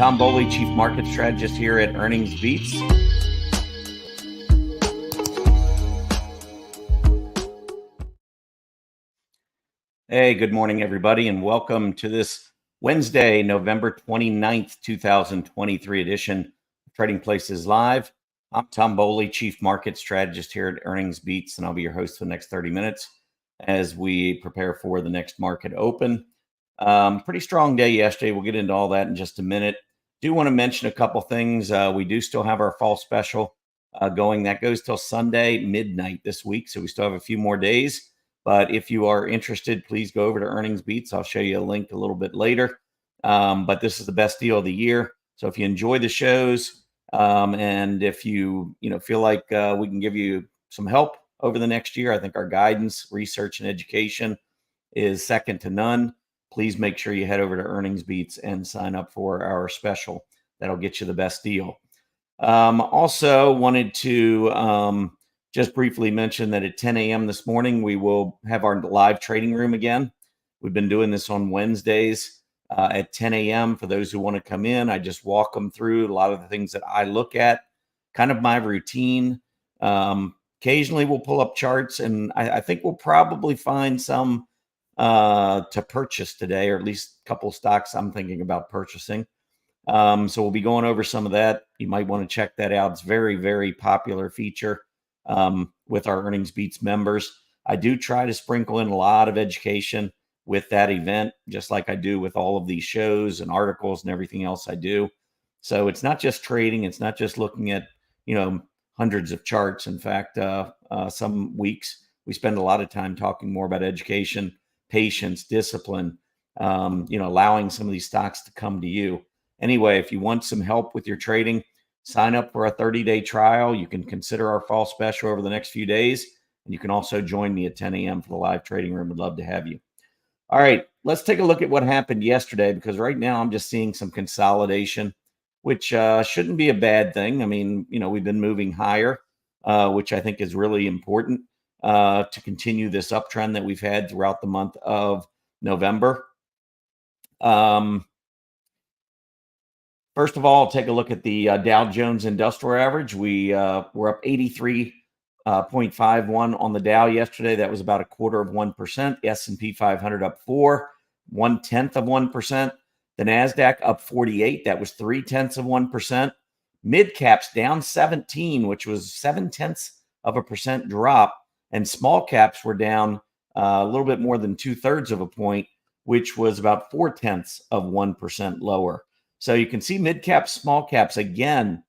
Tom Bowley, Chief Market Strategist here at EarningsBeats. Hey, good morning, everybody, and welcome to this Wednesday, November 29th, 2023 edition of Trading Places Live. I'm Tom Bowley, Chief Market Strategist here at EarningsBeats, and I'll be your host for the next 30 minutes as we prepare for the next market open. Pretty strong day yesterday. We'll get into all that in just a minute. Do want to mention a couple things. We do still have our fall special going. That goes till Sunday midnight this week, so we still have a few more days. But if you are interested, please go over to EarningsBeats. I'll show you a link a little bit later. But this is the best deal of the year. So if you enjoy the shows and if you feel like we can give you some help over the next year, I think our guidance, research, and education is second to none. Please make sure you head over to EarningsBeats and sign up for our special. That'll get you the best deal. Also wanted to just briefly mention that at 10 a.m. this morning, we will have our live trading room again. We've been doing this on Wednesdays at 10 a.m. For those who want to come in, I just walk them through a lot of the things that I look at, kind of my routine. Occasionally, we'll pull up charts, and I think we'll probably find some to purchase today, or at least a couple stocks I'm thinking about purchasing. So we'll be going over some of that. You might want to check that out. It's very, very popular feature with our EarningsBeats members. I do try to sprinkle in a lot of education with that event, just like I do with all of these shows and articles and everything else I do. So it's not just trading. It's not just looking at, hundreds of charts. In fact, some weeks we spend a lot of time talking more about education, patience, discipline, allowing some of these stocks to come to you. Anyway, if you want some help with your trading, sign up for a 30-day trial. You can consider our fall special over the next few days. And you can also join me at 10 a.m. for the live trading room. We'd love to have you. All right, let's take a look at what happened yesterday, because right now I'm just seeing some consolidation, which shouldn't be a bad thing. I mean, we've been moving higher, which I think is really important to continue this uptrend that we've had throughout the month of November. First of all, take a look at the Dow Jones Industrial Average. We're up 83.51 on the Dow yesterday. That was about 0.25%. The S&P 500 up 0.4%. The NASDAQ up 48. That was 0.3%. Mid caps down 17, which was 0.7% drop. And small caps were down a little bit more than 2/3 of a point, which was about 0.4% lower. So you can see mid caps, small caps, again,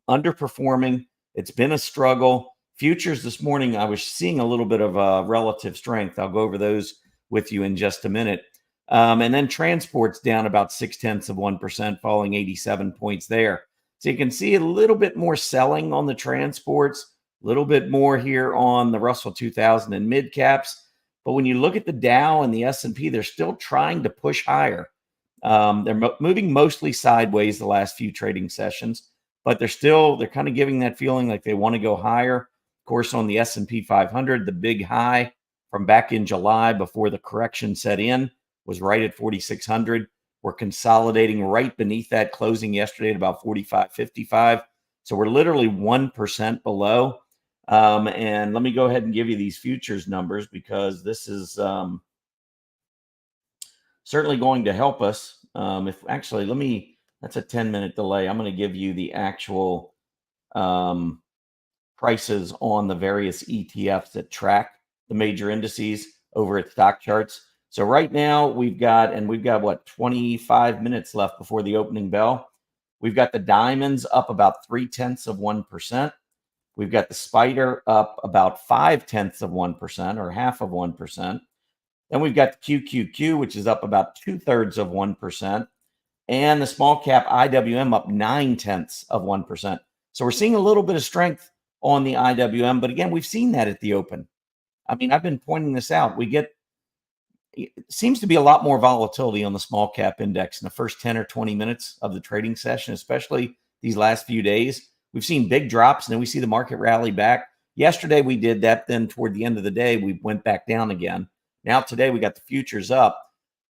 underperforming. It's been a struggle. Futures this morning, I was seeing a little bit of relative strength. I'll go over those with you in just a minute. And then transport's down about 0.6%, falling 87 points there. So you can see a little bit more selling on the transports, a little bit more here on the Russell 2000 and mid caps. But when you look at the Dow and the S&P, they're still trying to push higher. They're moving mostly sideways the last few trading sessions, but they're kind of giving that feeling like they want to go higher. Of course, on the S&P 500, the big high from back in July before the correction set in was right at 4,600. We're consolidating right beneath that, closing yesterday at about 45.55. So we're literally 1% below. And let me go ahead and give you these futures numbers, because this is certainly going to help us. That's a 10-minute delay. I'm going to give you the actual prices on the various ETFs that track the major indices over at Stock Charts. So right now we've got 25 minutes left before the opening bell. We've got the diamonds up about 0.3%. We've got the spider up about 0.5%, or 0.5%. Then we've got the QQQ, which is up about 0.2%, and the small cap IWM up 0.9%. So we're seeing a little bit of strength on the IWM, but again, we've seen that at the open. I mean, I've been pointing this out. It seems to be a lot more volatility on the small cap index in the first 10 or 20 minutes of the trading session, especially these last few days. We've seen big drops, and then we see the market rally back. Yesterday we did that. Then toward the end of the day, we went back down again. Now today we got the futures up.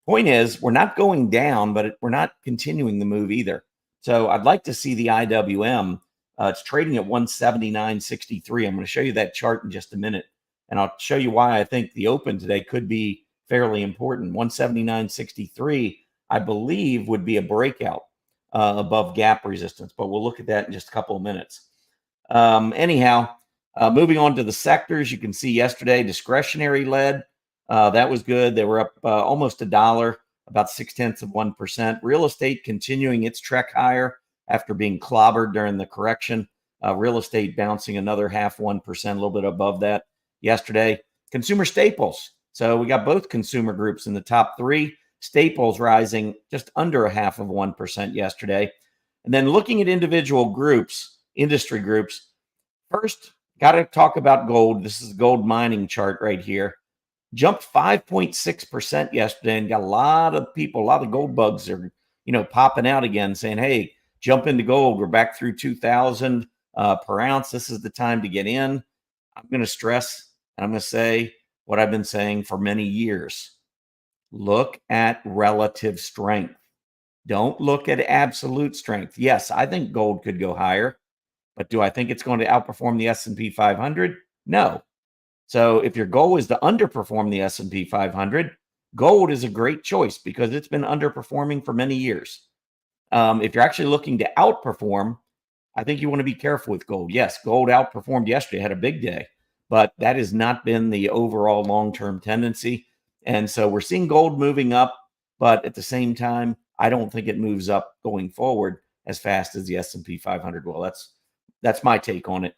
Point is, we're not going down, but we're not continuing the move either. So I'd like to see the IWM. It's trading at 179.63. I'm going to show you that chart in just a minute, and I'll show you why I think the open today could be fairly important. 179.63, I believe, would be a breakout above gap resistance, but we'll look at that in just a couple of minutes. Anyhow, moving on to the sectors, you can see yesterday discretionary led. That was good. They were up almost $1, about 0.6%. Real estate continuing its trek higher after being clobbered during the correction. Real estate bouncing another 0.5%, a little bit above that yesterday. Consumer staples. So we got both consumer groups in the top three. Staples rising just under 0.5% yesterday. And then looking at individual groups, industry groups, first, got to talk about gold. This is a gold mining chart right here. Jumped 5.6% yesterday and got a lot of people, a lot of gold bugs are, popping out again saying, hey, jump into gold. We're back through 2,000 per ounce. This is the time to get in. I'm going to stress, and I'm going to say what I've been saying for many years. Look at relative strength. Don't look at absolute strength. Yes, I think gold could go higher, but do I think it's going to outperform the S&P 500? No. So if your goal is to underperform the S&P 500, gold is a great choice because it's been underperforming for many years. If you're actually looking to outperform, I think you want to be careful with gold. Yes, gold outperformed yesterday, had a big day, but that has not been the overall long-term tendency. And so we're seeing gold moving up, but at the same time, I don't think it moves up going forward as fast as the S&P 500 will. That's my take on it.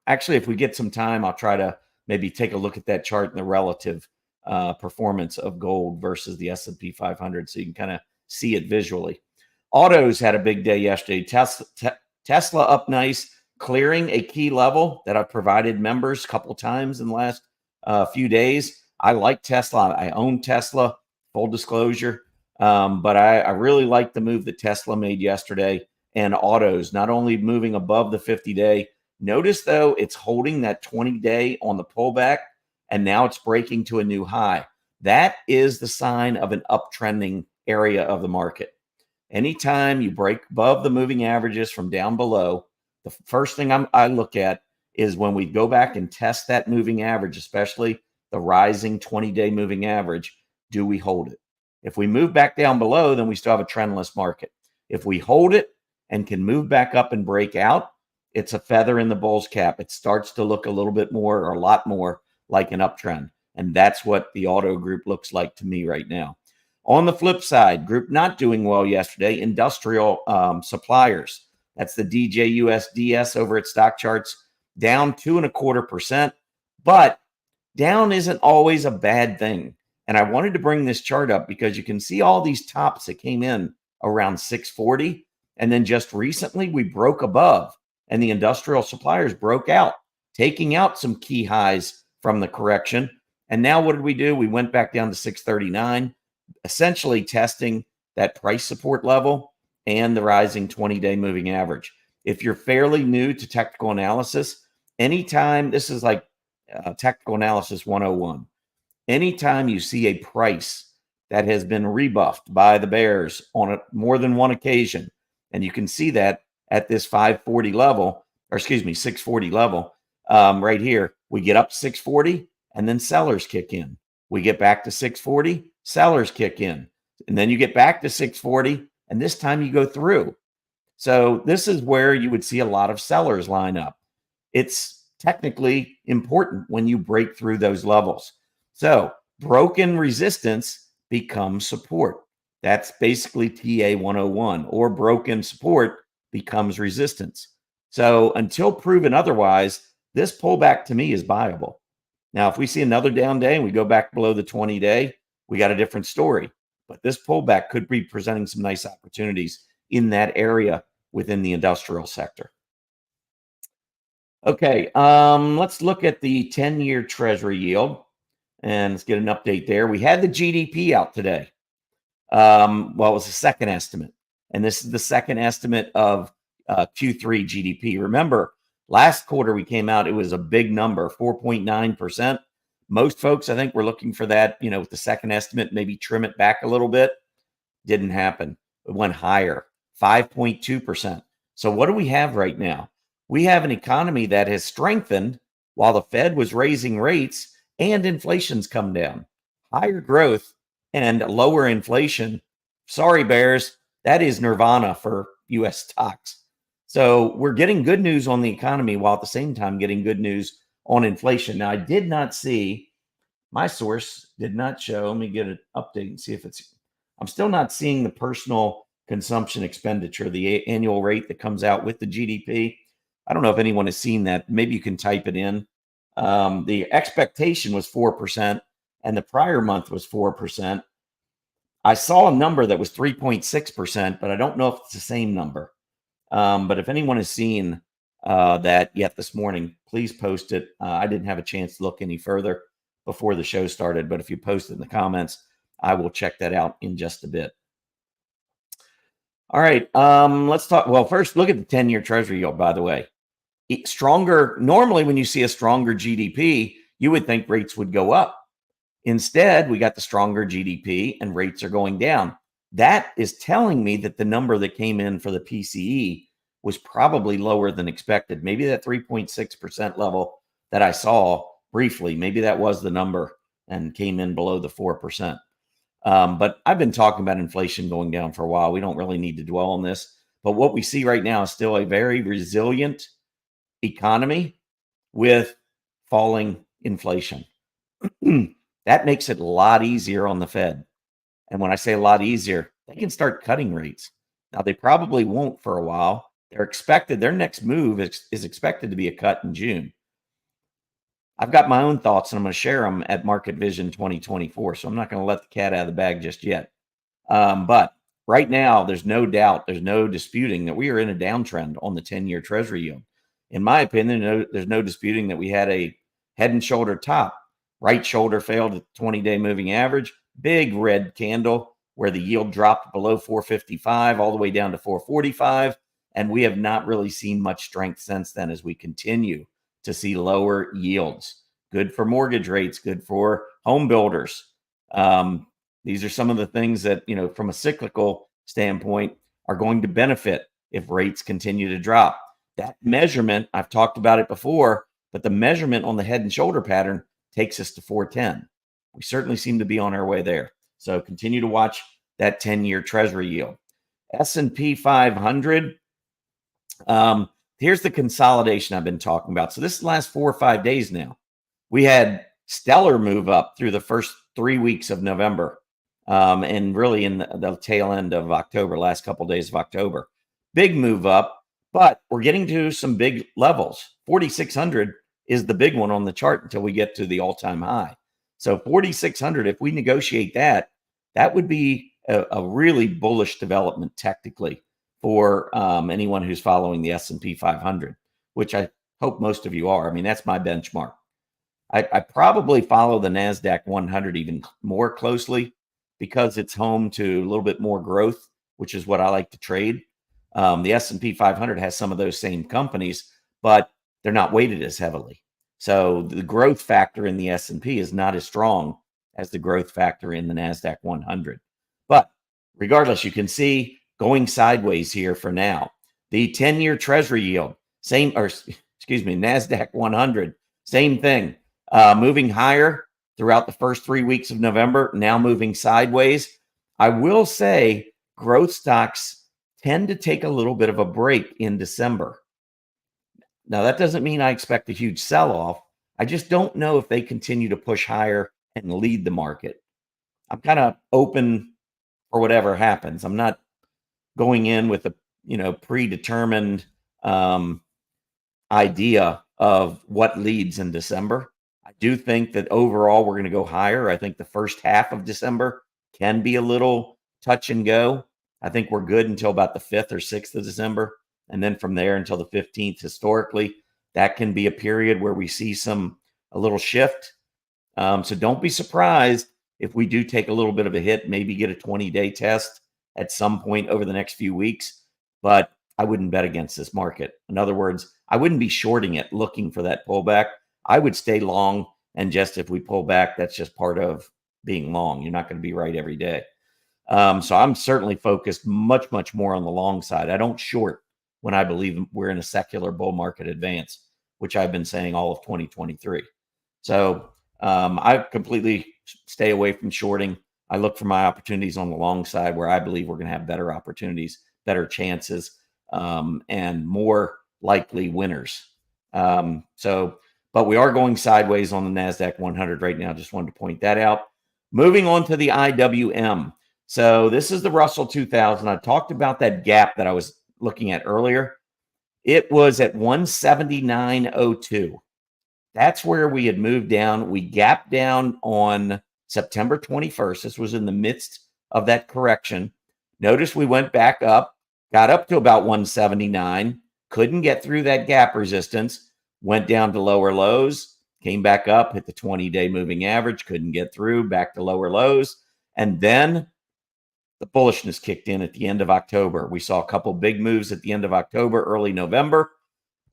Actually, if we get some time, I'll try to maybe take a look at that chart and the relative performance of gold versus the S&P 500 so you can kind of see it visually. Autos had a big day yesterday. Tesla up nice, clearing a key level that I've provided members a couple times in the last few days. I like Tesla. I own Tesla, full disclosure. But I really like the move that Tesla made yesterday, and autos not only moving above the 50-day. Notice, though, it's holding that 20-day on the pullback, and now it's breaking to a new high. That is the sign of an uptrending area of the market. Anytime you break above the moving averages from down below, the first thing I look at is when we go back and test that moving average, especially the rising 20-day moving average, do we hold it? If we move back down below, then we still have a trendless market. If we hold it and can move back up and break out, it's a feather in the bull's cap. It starts to look a little bit more or a lot more like an uptrend. And that's what the auto group looks like to me right now. On the flip side, group not doing well yesterday, industrial suppliers. That's the DJUSDS over at stock charts, down 2.25%. But down isn't always a bad thing. And I wanted to bring this chart up because you can see all these tops that came in around 640. And then just recently we broke above and the industrial suppliers broke out, taking out some key highs from the correction. And now what did we do? We went back down to 639, essentially testing that price support level and the rising 20-day moving average. If you're fairly new to technical analysis, anytime, this is like technical analysis 101. Anytime you see a price that has been rebuffed by the bears on more than one occasion, and you can see that at this 540 level, or excuse me, 640 level, right here, we get up 640 and then sellers kick in. We get back to 640, sellers kick in. And then you get back to 640, and this time you go through. So this is where you would see a lot of sellers line up. It's technically important when you break through those levels. So broken resistance becomes support. That's basically TA 101, or broken support becomes resistance. So until proven otherwise, this pullback to me is buyable. Now, if we see another down day and we go back below the 20-day, we got a different story. But this pullback could be presenting some nice opportunities in that area within the industrial sector. Okay, let's look at the 10-year Treasury yield. And let's get an update there. We had the GDP out today. Well, it was the second estimate. And this is the second estimate of Q3 GDP. Remember, last quarter we came out, it was a big number, 4.9%. Most folks, I think, were looking for that, with the second estimate, maybe trim it back a little bit. Didn't happen. It went higher, 5.2%. So what do we have right now? We have an economy that has strengthened while the Fed was raising rates and inflation's come down. Higher growth and lower inflation. Sorry, bears, that is nirvana for US stocks. So we're getting good news on the economy while at the same time getting good news on inflation. Now, I did not see, my source did not show, let me get an update and see if it's, I'm still not seeing the personal consumption expenditure, the annual rate that comes out with the GDP. I don't know if anyone has seen that. Maybe you can type it in. The expectation was 4%, and the prior month was 4%. I saw a number that was 3.6%, but I don't know if it's the same number. But if anyone has seen that yet this morning, please post it. I didn't have a chance to look any further before the show started, but if you post it in the comments, I will check that out in just a bit. All right, let's talk. Well, first, look at the 10-year Treasury yield, by the way. Stronger, normally when you see a stronger GDP, you would think rates would go up. Instead, we got the stronger GDP and rates are going down. That is telling me that the number that came in for the PCE was probably lower than expected. Maybe that 3.6% level that I saw briefly, maybe that was the number and came in below the 4%. But I've been talking about inflation going down for a while. We don't really need to dwell on this. But what we see right now is still a very resilient economy with falling inflation. That makes it a lot easier on the Fed. And when I say a lot easier, they can start cutting rates. Now, they probably won't for a while. Their next move is expected to be a cut in June. I've got my own thoughts, and I'm going to share them at Market Vision 2024. So I'm not going to let the cat out of the bag just yet. But right now, there's no doubt, there's no disputing that we are in a downtrend on the 10-year Treasury yield. In my opinion, there's no disputing that we had a head and shoulder top. Right shoulder failed at the 20-day moving average. Big red candle where the yield dropped below 455 all the way down to 445. And we have not really seen much strength since then as we continue to see lower yields. Good for mortgage rates, good for home builders. These are some of the things that, from a cyclical standpoint are going to benefit if rates continue to drop. That measurement, I've talked about it before, but the measurement on the head and shoulder pattern takes us to 410. We certainly seem to be on our way there. So continue to watch that 10-year Treasury yield. S&P 500. Here's the consolidation I've been talking about. So this is the last 4 or 5 days now. We had stellar move up through the first 3 weeks of November, and really in the tail end of October, last couple of days of October. Big move up, but we're getting to some big levels. 4,600 is the big one on the chart until we get to the all-time high. So 4,600, if we negotiate that, that would be a really bullish development technically for anyone who's following the S&P 500, which I hope most of you are. I mean, that's my benchmark. I probably follow the NASDAQ 100 even more closely because it's home to a little bit more growth, which is what I like to trade. The S&P 500 has some of those same companies, but they're not weighted as heavily. So the growth factor in the S&P is not as strong as the growth factor in the NASDAQ 100. But regardless, you can see going sideways here for now. The 10-year Treasury yield, NASDAQ 100, same thing. Moving higher throughout the first 3 weeks of November, now moving sideways. I will say growth stocks tend to take a little bit of a break in December. Now, that doesn't mean I expect a huge sell-off. I just don't know if they continue to push higher and lead the market. I'm kind of open for whatever happens. I'm not going in with a predetermined idea of what leads in December. I do think that overall we're going to go higher. I think the first half of December can be a little touch and go. I think we're good until about the 5th or 6th of December. And then from there until the 15th, historically, that can be a period where we see a little shift. So don't be surprised if we do take a little bit of a hit, maybe get a 20-day test at some point over the next few weeks. But I wouldn't bet against this market. In other words, I wouldn't be shorting it looking for that pullback. I would stay long. And just if we pull back, that's just part of being long. You're not going to be right every day. So I'm certainly focused much, much more on the long side. I don't short when I believe we're in a secular bull market advance, which I've been saying all of 2023. So I completely stay away from shorting. I look for my opportunities on the long side where I believe we're going to have better opportunities, better chances, and more likely winners. But we are going sideways on the NASDAQ 100 right now. Just wanted to point that out. Moving on to the IWM. So this is the Russell 2000. I talked about that gap that I was looking at earlier. It was at 179.02. That's where we had moved down. We gapped down on September 21st. This was in the midst of that correction. Notice we went back up, got up to about 179, couldn't get through that gap resistance, went down to lower lows, came back up, hit the 20-day moving average, couldn't get through, back to lower lows. And then the bullishness kicked in at the end of October. We saw a couple big moves at the end of October, early November,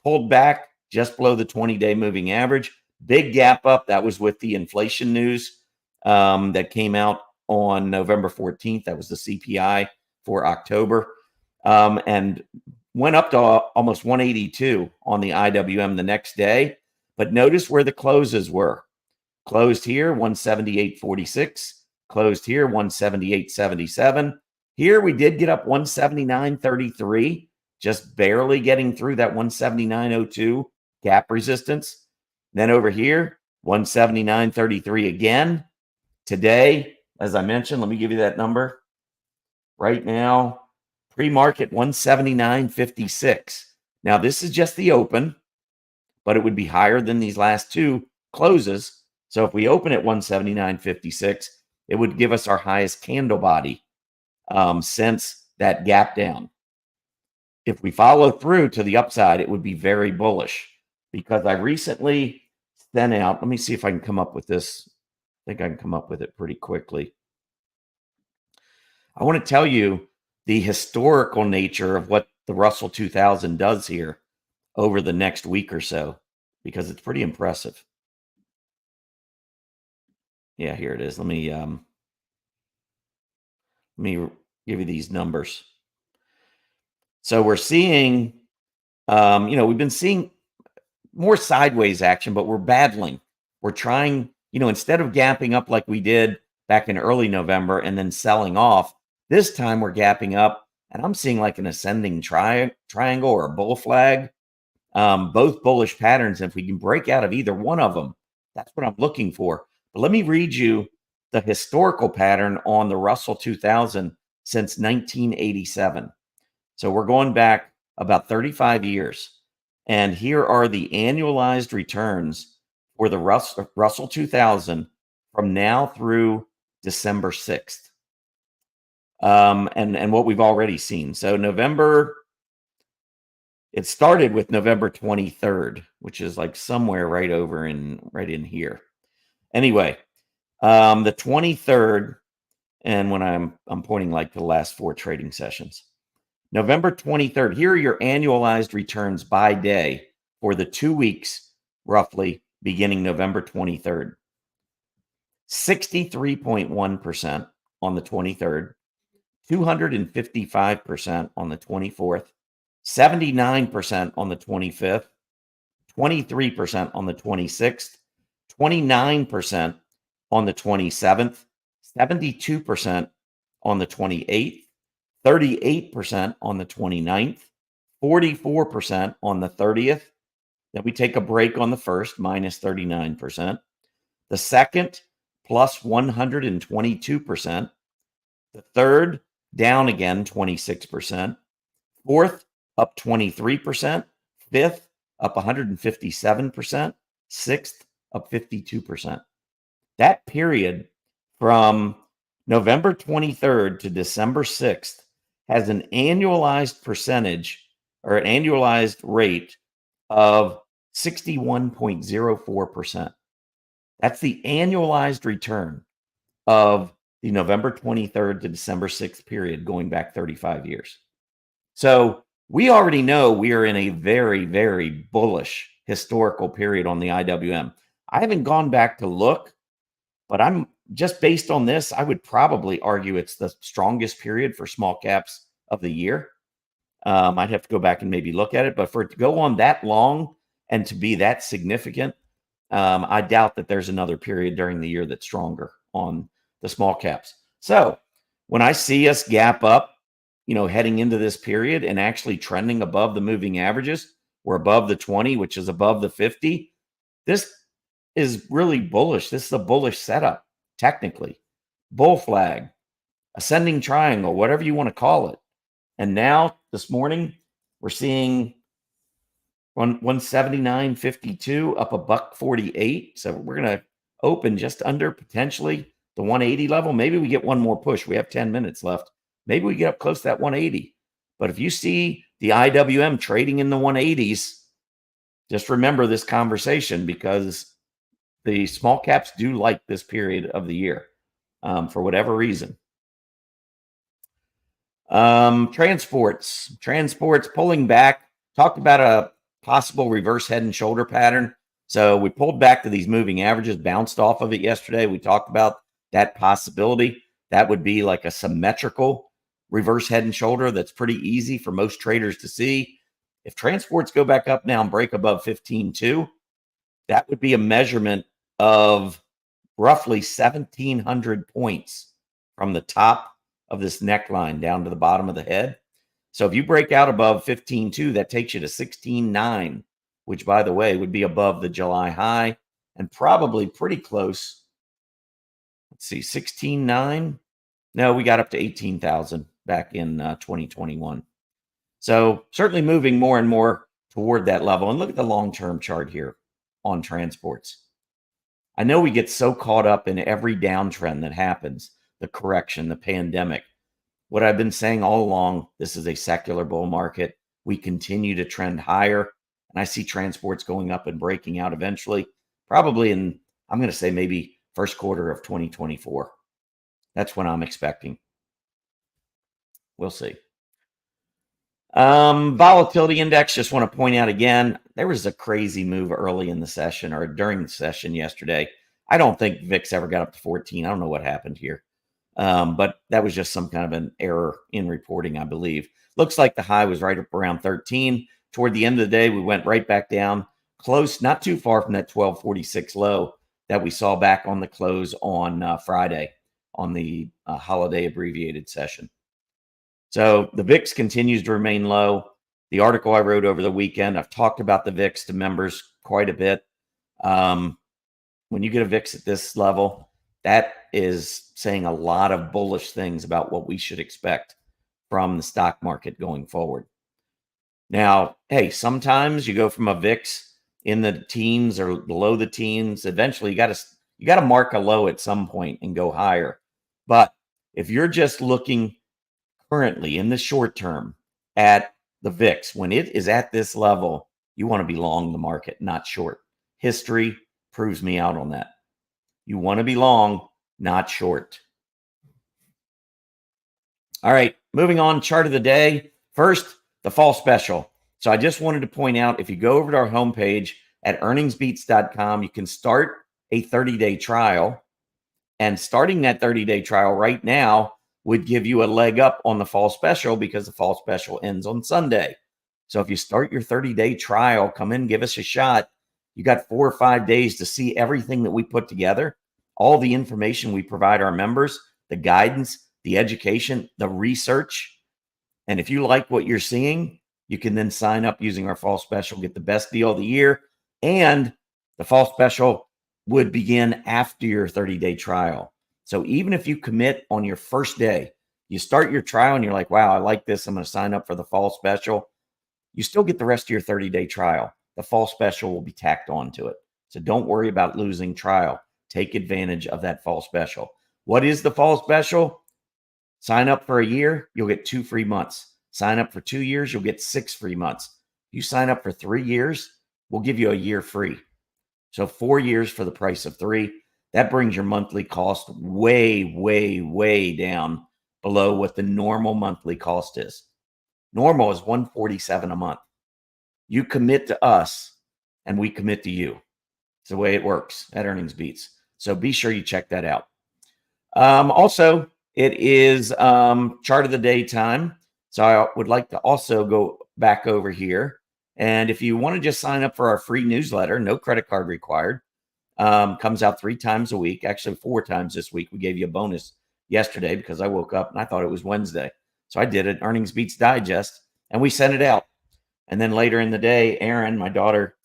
pulled back just below the 20-day moving average. Big gap up. That was with the inflation news that came out on November 14th. That was the CPI for October. And went up to almost 182 on the IWM the next day. But notice where the closes were. Closed here, 178.46. Closed here, 178.77. Here we did get up 179.33, just barely getting through that 179.02 gap resistance. Then over here, 179.33 again. Today, as I mentioned, let me give you that number. Right now, pre-market 179.56. Now, this is just the open, but it would be higher than these last two closes. So if we open at 179.56, it would give us our highest candle body since that gap down. If we follow through to the upside, it would be very bullish because I recently sent out, let me see if I can come up with this. I think I can come up with it pretty quickly. I want to tell you the historical nature of what the Russell 2000 does here over the next week or so, because it's pretty impressive. Yeah, here it is. Let me give you these numbers. So we're seeing, we've been seeing more sideways action, but we're battling. We're trying, instead of gapping up like we did back in early November and then selling off, this time we're gapping up, and I'm seeing like an ascending triangle or a bull flag, both bullish patterns. If we can break out of either one of them, that's what I'm looking for. But let me read you the historical pattern on the Russell 2000 since 1987. So we're going back about 35 years. And here are the annualized returns for the Russell 2000 from now through December 6th. And what we've already seen. So it started with November 23rd, which is like somewhere right in here. Anyway, the 23rd, and when I'm pointing like to the last 4 trading sessions. November 23rd, here are your annualized returns by day for the 2 weeks, roughly, beginning November 23rd. 63.1% on the 23rd, 255% on the 24th, 79% on the 25th, 23% on the 26th, 29% on the 27th, 72% on the 28th, 38% on the 29th, 44% on the 30th. Then we take a break on the first, minus 39%. The second, plus 122%. The third, down again, 26%. Fourth, up 23%. Fifth, up 157%. Sixth, up 52%. That period from November 23rd to December 6th has an annualized percentage or an annualized rate of 61.04%. That's the annualized return of the November 23rd to December 6th period going back 35 years. So we already know we are in a very, very bullish historical period on the IWM. I haven't gone back to look, but I'm just based on this, I would probably argue it's the strongest period for small caps of the year. I'd have to go back and maybe look at it, but for it to go on that long and to be that significant, I doubt that there's another period during the year that's stronger on the small caps. So when I see us gap up, heading into this period and actually trending above the moving averages, we're above the 20, which is above the 50. This is really bullish. This is a bullish setup, technically. Bull flag, ascending triangle, whatever you want to call it. And now this morning, we're seeing 179.52 up $1.48. So we're going to open just under potentially the 180 level. Maybe we get one more push. We have 10 minutes left. Maybe we get up close to that 180. But if you see the IWM trading in the 180s, just remember this conversation, because the small caps do like this period of the year for whatever reason. Transports pulling back. Talked about a possible reverse head and shoulder pattern. So we pulled back to these moving averages, bounced off of it yesterday. We talked about that possibility. That would be like a symmetrical reverse head and shoulder that's pretty easy for most traders to see. If transports go back up now and break above 15.2, that would be a measurement of roughly 1,700 points from the top of this neckline down to the bottom of the head. So if you break out above 15.2, that takes you to 16.9, which, by the way, would be above the July high and probably pretty close. Let's see, 16.9. No, we got up to 18,000 back in 2021. So certainly moving more and more toward that level. And look at the long-term chart here on transports. I know we get so caught up in every downtrend that happens, the correction, the pandemic. What I've been saying all along, this is a secular bull market. We continue to trend higher, and I see transports going up and breaking out eventually, probably in, I'm going to say maybe first quarter of 2024. That's when I'm expecting. We'll see. Volatility index, just want to point out again, there was a crazy move early in the session or during the session yesterday. I don't think VIX ever got up to 14. I don't know what happened here. But that was just some kind of an error in reporting, I believe. Looks like the high was right up around 13. Toward the end of the day, we went right back down, close, not too far from that 1246 low that we saw back on the close on Friday on the holiday abbreviated session. So the VIX continues to remain low. The article I wrote over the weekend, I've talked about the VIX to members quite a bit. When you get a VIX at this level, that is saying a lot of bullish things about what we should expect from the stock market going forward. Now, hey, sometimes you go from a VIX in the teens or below the teens. Eventually, you got to mark a low at some point and go higher. But if you're just looking currently in the short term at the VIX, when it is at this level, you want to be long the market, not short. History proves me out on that. You want to be long, not short. All right, moving on, chart of the day. First, the fall special. So I just wanted to point out, if you go over to our homepage at EarningsBeats.com, you can start a 30-day trial. And starting that 30-day trial right now would give you a leg up on the fall special, because the fall special ends on Sunday. So if you start your 30-day trial, come in, give us a shot. You got 4 or 5 days to see everything that we put together, all the information we provide our members, the guidance, the education, the research. And if you like what you're seeing, you can then sign up using our fall special, get the best deal of the year. And the fall special would begin after your 30-day trial. So even if you commit on your first day, you start your trial and you're like, wow, I like this, I'm going to sign up for the fall special, you still get the rest of your 30-day trial. The fall special will be tacked on to it. So don't worry about losing trial. Take advantage of that fall special. What is the fall special? Sign up for a year, you'll get 2 free months. Sign up for 2 years, you'll get 6 free months. You sign up for 3 years, we'll give you a year free. So 4 years for the price of 3. That brings your monthly cost way, way, way down below what the normal monthly cost is. Normal is $147 a month. You commit to us and we commit to you. It's the way it works at EarningsBeats. So be sure you check that out. Also, it is chart of the day time. So I would like to also go back over here. And if you want to just sign up for our free newsletter, no credit card required, comes out 3 times a week, actually 4 times this week. We gave you a bonus yesterday because I woke up and I thought it was Wednesday. So I did an EarningsBeats digest and we sent it out. And then later in the day, Erin, my daughter,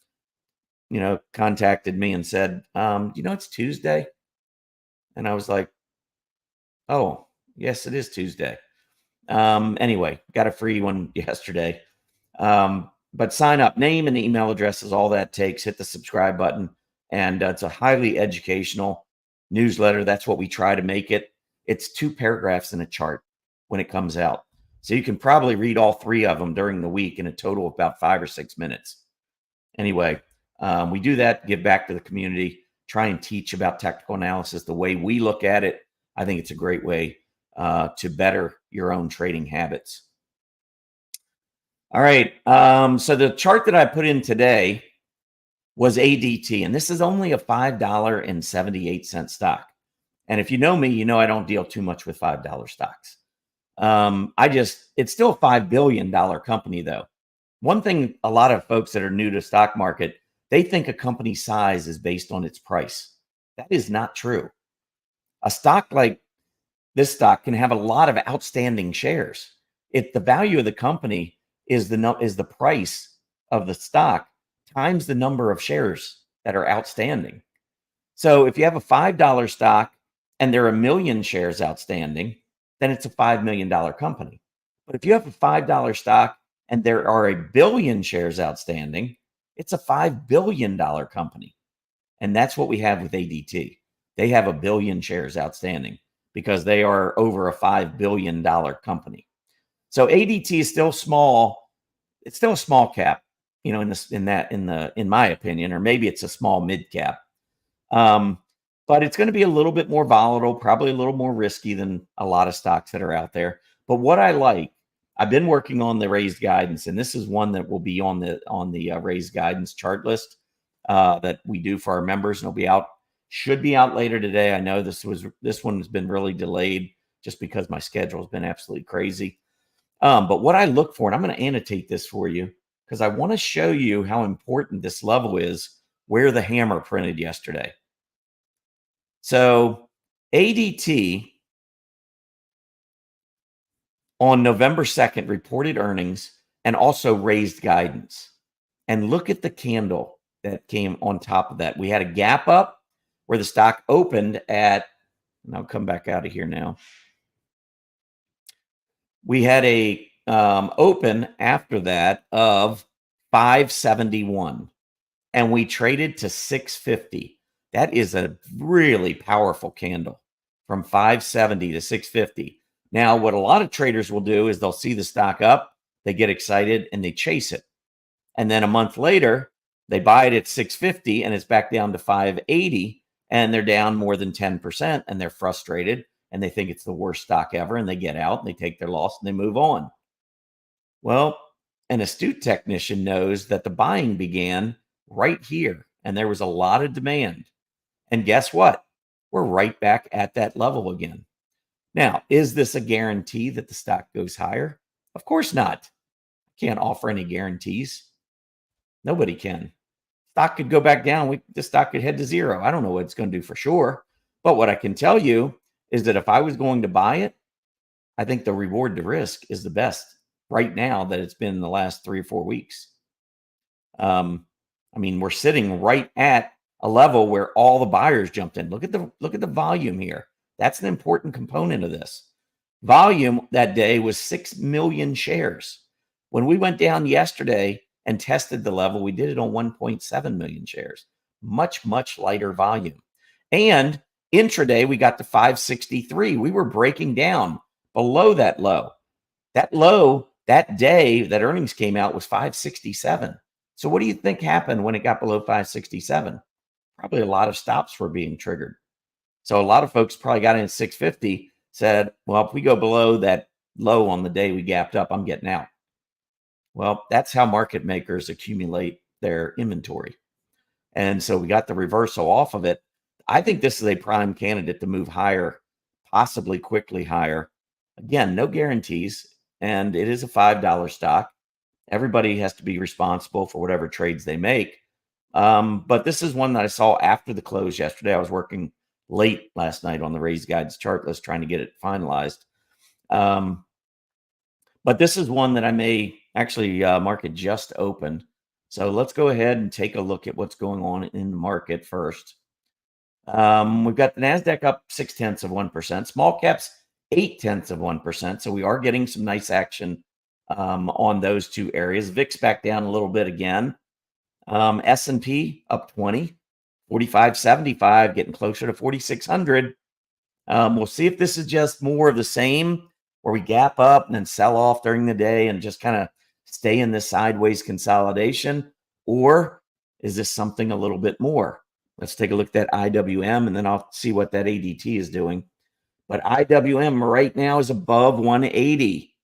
contacted me and said, it's Tuesday. And I was like, oh, yes, it is Tuesday. Anyway, got a free one yesterday. But sign up, name and email address is all that takes. Hit the subscribe button. And it's a highly educational newsletter. That's what we try to make it. It's 2 paragraphs in a chart when it comes out. So you can probably read all 3 of them during the week in a total of about 5 or 6 minutes. Anyway, we do that, give back to the community, try and teach about technical analysis the way we look at it. I think it's a great way to better your own trading habits. All right. So the chart that I put in today was ADT, and this is only a $5.78 stock. And if you know me, you know I don't deal too much with $5 stocks. It's still a $5 billion company, though. One thing a lot of folks that are new to stock market, they think a company's size is based on its price. That is not true. A stock like this stock can have a lot of outstanding shares. If the value of the company is the price of the stock times the number of shares that are outstanding. So if you have a $5 stock and there are 1 million shares outstanding, then it's a $5 million company. But if you have a $5 stock and there are 1 billion shares outstanding, it's a $5 billion company. And that's what we have with ADT. They have 1 billion shares outstanding because they are over a $5 billion company. So ADT is still small. It's still a small cap, in my opinion, or maybe it's a small mid cap. But it's going to be a little bit more volatile, probably a little more risky than a lot of stocks that are out there. But what I like, I've been working on the raised guidance, and this is one that will be on the raised guidance chart list that we do for our members, and should be out later today. I know this one has been really delayed just because my schedule has been absolutely crazy. But what I look for, and I'm going to annotate this for you because I want to show you how important this level is where the hammer printed yesterday. So ADT on November 2nd reported earnings and also raised guidance. And look at the candle that came on top of that. We had a gap up where the stock opened at, and I'll come back out of here now. We had a open after that of 571 and we traded to 650. That is a really powerful candle from 570 to 650. Now, what a lot of traders will do is they'll see the stock up, they get excited and they chase it. And then a month later, they buy it at 650 and it's back down to 580 and they're down more than 10% and they're frustrated and they think it's the worst stock ever and they get out and they take their loss and they move on. Well, an astute technician knows that the buying began right here and there was a lot of demand. And guess what? We're right back at that level again. Now, is this a guarantee that the stock goes higher? Of course not. Can't offer any guarantees. Nobody can. Stock could go back down. The stock could head to zero. I don't know what it's going to do for sure. But what I can tell you is that if I was going to buy it, I think the reward to risk is the best right now that it's been in the last 3 or 4 weeks. We're sitting right at a level where all the buyers jumped in. Look at the volume here. That's an important component of this. Volume that day was 6 million shares. When we went down yesterday and tested the level, we did it on 1.7 million shares. Much, much lighter volume. And intraday, we got to 563. We were breaking down below that low. That low that day that earnings came out was 567. So what do you think happened when it got below 567? Probably a lot of stops were being triggered. So a lot of folks probably got in at 650, said, well, if we go below that low on the day we gapped up, I'm getting out. Well, that's how market makers accumulate their inventory. And so we got the reversal off of it. I think this is a prime candidate to move higher, possibly quickly higher. Again, no guarantees, and it is a $5 stock. Everybody has to be responsible for whatever trades they make. But this is one that I saw after the close yesterday. I was working late last night on the raised guides chart list trying to get it finalized. But this is one that I may actually market just opened. So let's go ahead and take a look at what's going on in the market first. We've got the NASDAQ up 0.6%, small caps 0.8%. So we are getting some nice action on those two areas. VIX back down a little bit again. S&P up 20, 45.75, getting closer to 4,600. We'll see if this is just more of the same, where we gap up and then sell off during the day and just kind of stay in this sideways consolidation, or is this something a little bit more? Let's take a look at that IWM, and then I'll see what that ADT is doing. But IWM right now is above 180.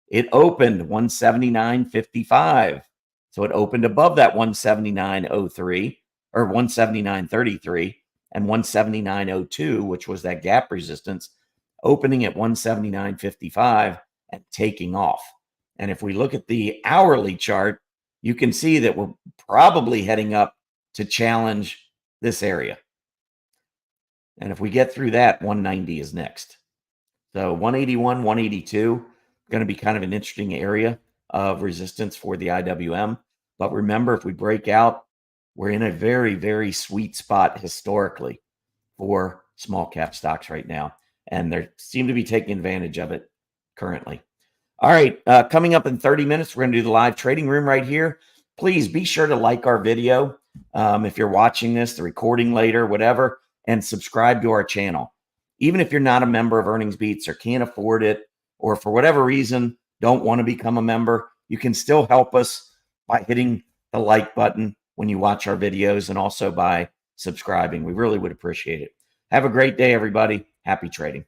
It opened 179.55. So it opened above that 179.03 or 179.33 and 179.02, which was that gap resistance, opening at 179.55 and taking off. And if we look at the hourly chart, you can see that we're probably heading up to challenge this area. And if we get through that, 190 is next. So 181, 182, going to be kind of an interesting area of resistance for the IWM. But remember, if we break out, we're in a very, very sweet spot historically for small cap stocks right now. And they seem to be taking advantage of it currently. All right, coming up in 30 minutes, we're going to do the live trading room right here. Please be sure to like our video if you're watching this, the recording later, whatever, and subscribe to our channel. Even if you're not a member of EarningsBeats or can't afford it, or for whatever reason don't want to become a member, you can still help us by hitting the like button when you watch our videos and also by subscribing. We really would appreciate it. Have a great day, everybody. Happy trading.